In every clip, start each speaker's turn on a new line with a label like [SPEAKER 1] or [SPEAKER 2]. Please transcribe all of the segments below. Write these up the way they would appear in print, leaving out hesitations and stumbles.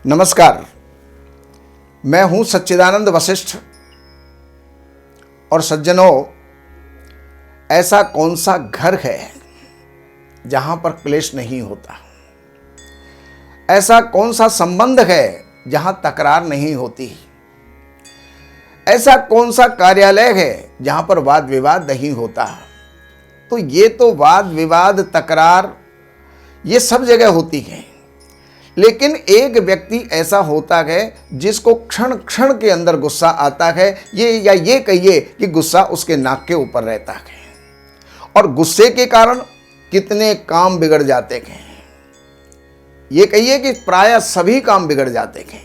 [SPEAKER 1] नमस्कार, मैं हूं सच्चिदानंद वशिष्ठ। और सज्जनों, ऐसा कौन सा घर है जहां पर क्लेश नहीं होता? ऐसा कौन सा संबंध है जहां तकरार नहीं होती? ऐसा कौन सा कार्यालय है जहां पर वाद विवाद नहीं होता? तो ये तो वाद विवाद तकरार ये सब जगह होती है, लेकिन एक व्यक्ति ऐसा होता है जिसको क्षण क्षण के अंदर गुस्सा आता है। ये कहिए कि गुस्सा उसके नाक के ऊपर रहता है, और गुस्से के कारण कितने काम बिगड़ जाते हैं। ये कहिए कि प्रायः सभी काम बिगड़ जाते हैं।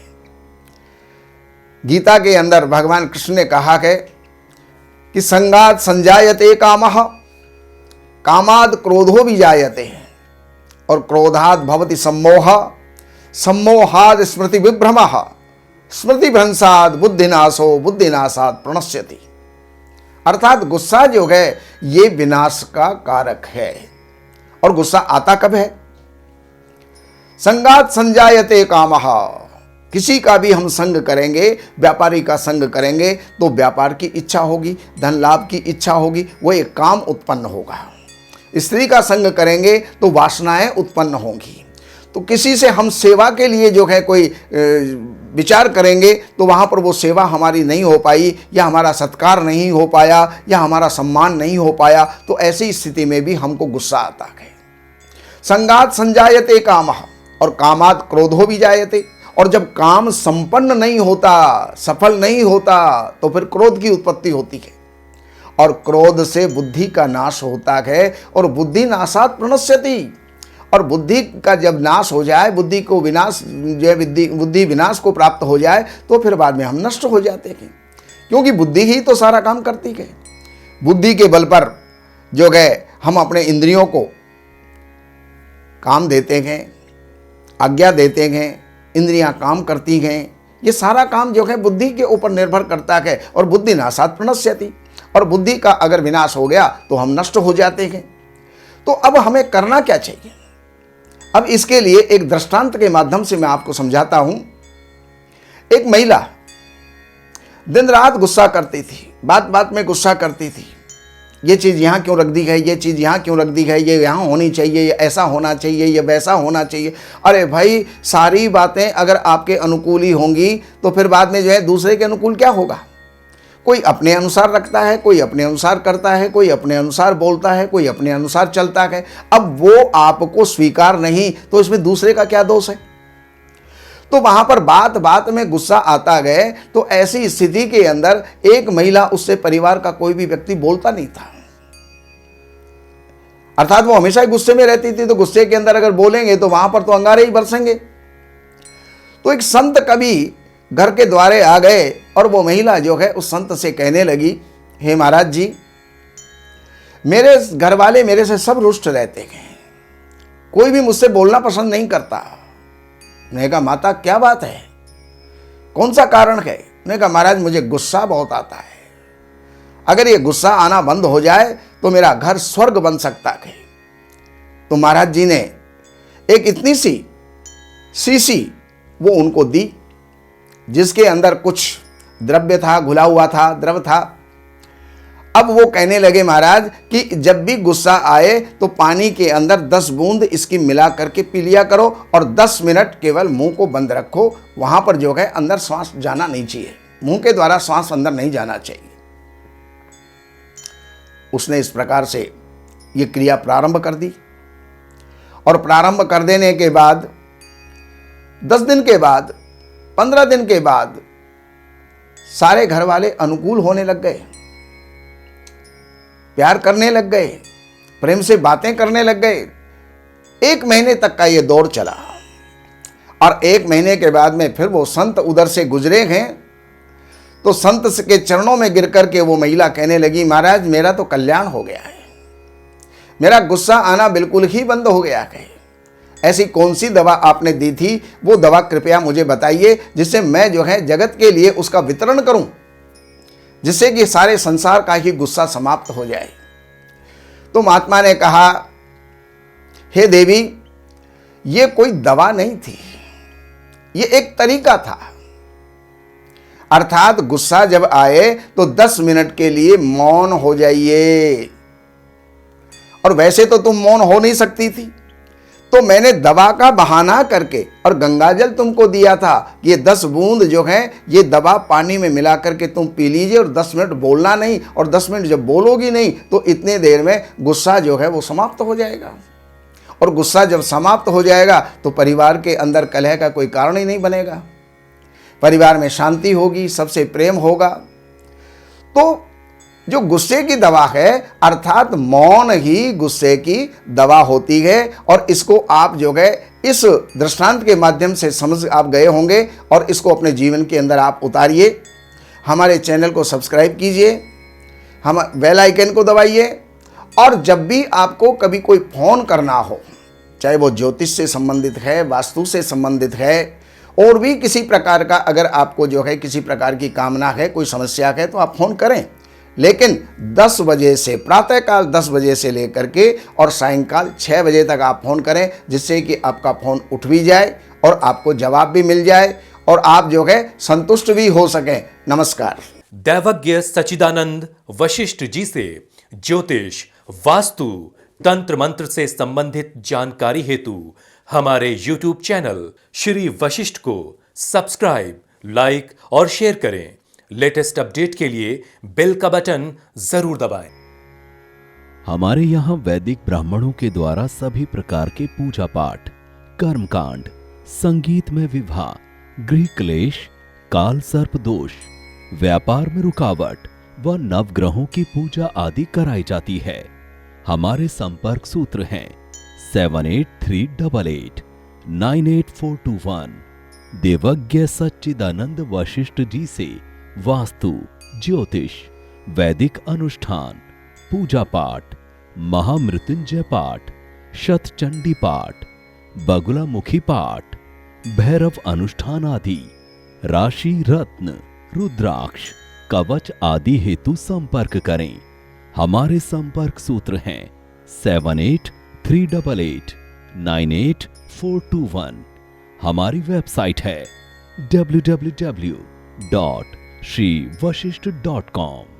[SPEAKER 1] गीता के अंदर भगवान कृष्ण ने कहा है कि संगात संजायते कामः, कामाद क्रोधो भी जायते, और क्रोधाद भवति सम्मोह, सम्मोहाद स्मृति विभ्रमः, स्मृति भ्रंशाद बुद्धिनाशो, बुद्धिनाशाद प्रणश्यति। अर्थात गुस्सा जो है ये विनाश का कारक है। और गुस्सा आता कब है? संगात संजायते कामः, किसी का भी हम संग करेंगे, व्यापारी का संग करेंगे तो व्यापार की इच्छा होगी, धन लाभ की इच्छा होगी, वो एक काम उत्पन्न होगा। स्त्री का संग करेंगे तो वासनाएं उत्पन्न होंगी। तो किसी से हम सेवा के लिए जो है कोई विचार करेंगे तो वहाँ पर वो सेवा हमारी नहीं हो पाई, या हमारा सत्कार नहीं हो पाया, या हमारा सम्मान नहीं हो पाया, तो ऐसी स्थिति में भी हमको गुस्सा आता है। संगात संजायते कामः, और कामात क्रोधो भी जायते। और जब काम संपन्न नहीं होता, सफल नहीं होता, तो फिर क्रोध की उत्पत्ति होती है, और क्रोध से बुद्धि का नाश होता है, और बुद्धि नाशात प्रणश्यति। और बुद्धि का जब नाश हो जाए, बुद्धि को विनाश जो बुद्धि विनाश को प्राप्त हो जाए, तो फिर बाद में हम नष्ट हो जाते हैं, क्योंकि बुद्धि ही तो सारा काम करती है। बुद्धि के बल पर जो है हम अपने इंद्रियों को काम देते हैं, आज्ञा देते हैं, इंद्रियां काम करती हैं। ये सारा काम जो है बुद्धि के ऊपर निर्भर करता है, और बुद्धि नाशात प्रणश्यति। और बुद्धि का अगर विनाश हो गया तो हम नष्ट हो जाते हैं। तो अब हमें करना क्या चाहिए? अब इसके लिए एक दृष्टांत के माध्यम से मैं आपको समझाता हूं। एक महिला दिन रात गुस्सा करती थी, बात बात में गुस्सा करती थी। ये चीज़ यहाँ क्यों रख दी है, ये चीज़ यहाँ क्यों रख दी है, ये यहाँ होनी चाहिए, ये ऐसा होना चाहिए, ये वैसा होना चाहिए। अरे भाई, सारी बातें अगर आपके अनुकूल ही होंगी तो फिर बाद में जो है दूसरे के अनुकूल क्या होगा? कोई अपने अनुसार रखता है, कोई अपने अनुसार करता है, कोई अपने अनुसार बोलता है, कोई अपने अनुसार चलता है। अब वो आपको स्वीकार नहीं, तो इसमें दूसरे का क्या दोष है? तो वहां पर बात बात में गुस्सा आता गए, तो ऐसी स्थिति के अंदर एक महिला, उससे परिवार का कोई भी व्यक्ति बोलता नहीं था। अर्थात वो हमेशा ही गुस्से में रहती थी, तो गुस्से के अंदर अगर बोलेंगे तो वहां पर तो अंगारे ही बरसेंगे। तो एक संत कवि घर के द्वारे आ गए, और वो महिला जो है उस संत से कहने लगी, हे महाराज जी, मेरे घर वाले मेरे से सब रुष्ट रहते हैं, कोई भी मुझसे बोलना पसंद नहीं करता। मैंने कहा, माता क्या बात है, कौन सा कारण है? मैंने कहा, महाराज मुझे गुस्सा बहुत आता है, अगर ये गुस्सा आना बंद हो जाए तो मेरा घर स्वर्ग बन सकता है। तो महाराज जी ने एक इतनी सी शीशी वो उनको दी, जिसके अंदर कुछ द्रव्य था, घुला हुआ था, द्रव था। अब वो कहने लगे, महाराज कि जब भी गुस्सा आए तो पानी के अंदर 10 बूंद इसकी मिला करके पी लिया करो, और 10 मिनट केवल मुंह को बंद रखो, वहां पर जो है अंदर श्वास जाना नहीं चाहिए, मुंह के द्वारा श्वास अंदर नहीं जाना चाहिए। उसने इस प्रकार से ये क्रिया प्रारंभ कर दी, और प्रारंभ कर देने के बाद 10 दिन के बाद, 15 दिन के बाद सारे घर वाले अनुकूल होने लग गए, प्यार करने लग गए, प्रेम से बातें करने लग गए। 1 महीने तक का ये दौर चला, और 1 महीने के बाद में फिर वो संत उधर से गुजरे हैं, तो संत के चरणों में गिर करके वो महिला कहने लगी, महाराज मेरा तो कल्याण हो गया है, मेरा गुस्सा आना बिल्कुल ही बंद हो गया है। ऐसी कौन सी दवा आपने दी थी, वो दवा कृपया मुझे बताइए, जिससे मैं जो है जगत के लिए उसका वितरण करूं, जिससे कि सारे संसार का ही गुस्सा समाप्त हो जाए। तो महात्मा ने कहा, हे देवी, ये कोई दवा नहीं थी, ये एक तरीका था। अर्थात गुस्सा जब आए तो 10 मिनट के लिए मौन हो जाइए। और वैसे तो तुम मौन हो नहीं सकती थी, तो मैंने दवा का बहाना करके और गंगाजल तुमको दिया था, ये 10 बूंद जो है ये दवा पानी में मिला करके तुम पी लीजिए और 10 मिनट बोलना नहीं, और 10 मिनट जब बोलोगी नहीं तो इतने देर में गुस्सा जो है वो समाप्त हो जाएगा। और गुस्सा जब समाप्त हो जाएगा तो परिवार के अंदर कलह का कोई कारण ही नहीं बनेगा, परिवार में शांति होगी, सबसे प्रेम होगा। तो जो गुस्से की दवा है, अर्थात मौन ही गुस्से की दवा होती है। और इसको आप जो है इस दृष्टांत के माध्यम से समझ आप गए होंगे, और इसको अपने जीवन के अंदर आप उतारिए। हमारे चैनल को सब्सक्राइब कीजिए, हम बेल आइकन को दबाइए, और जब भी आपको कभी कोई फ़ोन करना हो, चाहे वो ज्योतिष से संबंधित है, वास्तु से संबंधित है, और भी किसी प्रकार का अगर आपको जो है किसी प्रकार की कामना है, कोई समस्या है, तो आप फ़ोन करें। लेकिन 10 बजे से, प्रातःकाल 10 बजे से लेकर के और सायंकाल 6 बजे तक आप फ़ोन करें, जिससे कि आपका फ़ोन उठ भी जाए और आपको जवाब भी मिल जाए और आप जो है संतुष्ट भी हो सकें। नमस्कार।
[SPEAKER 2] दैवज्ञ सच्चिदानंद वशिष्ठ जी से ज्योतिष, वास्तु, तंत्र मंत्र से संबंधित जानकारी हेतु हमारे YouTube चैनल श्री वशिष्ठ को सब्सक्राइब, लाइक और शेयर करें। लेटेस्ट अपडेट के लिए बेल का बटन जरूर दबाएं।
[SPEAKER 3] हमारे यहाँ वैदिक ब्राह्मणों के द्वारा सभी प्रकार के पूजा पाठ, कर्मकांड, संगीत में विवाह, गृह क्लेश, काल सर्प दोष, व्यापार में रुकावट व नवग्रहों की पूजा आदि कराई जाती है। हमारे संपर्क सूत्र हैं 7838 98421। देवज्ञ सच्चिदानंद वशिष्ठ जी से वास्तु, ज्योतिष, वैदिक अनुष्ठान, पूजा पाठ, महामृत्युंजय पाठ, शतचंडी पाठ, बगुलामुखी पाठ, भैरव अनुष्ठान आदि, राशि रत्न, रुद्राक्ष, कवच आदि हेतु संपर्क करें। हमारे संपर्क सूत्र हैं 7838 98421। हमारी वेबसाइट है www.shrivashishth.com।